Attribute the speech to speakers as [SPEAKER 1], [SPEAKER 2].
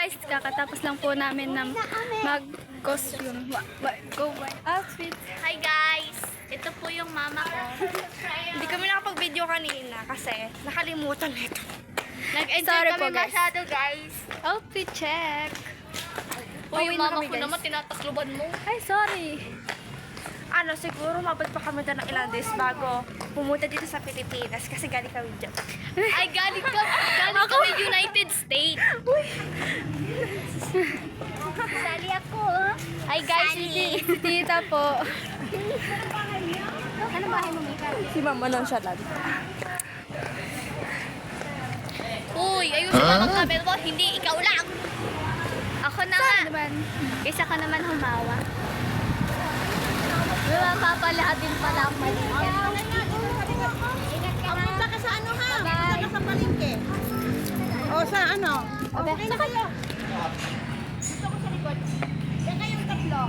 [SPEAKER 1] Guys, kakatapos lang po namin ng mag-costume. Go by outfit.
[SPEAKER 2] Hi guys! Ito po yung mama ko.
[SPEAKER 3] Hindi kami nakapag-video kanina kasi nakalimutan nito.
[SPEAKER 2] Nag-enjoy
[SPEAKER 1] Sorry
[SPEAKER 2] kami
[SPEAKER 1] po, guys.
[SPEAKER 2] masyado guys.
[SPEAKER 1] Outfit check.
[SPEAKER 2] Uy,
[SPEAKER 1] Pauwi
[SPEAKER 2] yung
[SPEAKER 1] na
[SPEAKER 2] mama
[SPEAKER 1] kami,
[SPEAKER 2] ko
[SPEAKER 1] guys.
[SPEAKER 2] naman tinatakluban mo.
[SPEAKER 1] Ay, sorry.
[SPEAKER 3] Ano, siguro mabot pa kami doon ng ilang days bago pumunta dito sa Pilipinas kasi galing kami dyan.
[SPEAKER 2] Ay, galing kami United States. Sali ako. Hi guys,
[SPEAKER 1] Si tita po.
[SPEAKER 2] Ano bahay mo, Mika?
[SPEAKER 3] Si mama nang siya lang.
[SPEAKER 2] Uy, ayusin mo ang camera mo. Hindi, ikaw lang. Ako na nga.
[SPEAKER 1] Saan naman?
[SPEAKER 2] Isa ka naman humawa. Wala pa pala din pala ang mali.
[SPEAKER 4] Punta ka sa ano ha? Punta ka sa palengke. O sa ano?
[SPEAKER 2] Okay na kayo.
[SPEAKER 4] Dito ko sa likod. Yan kayong tatlo.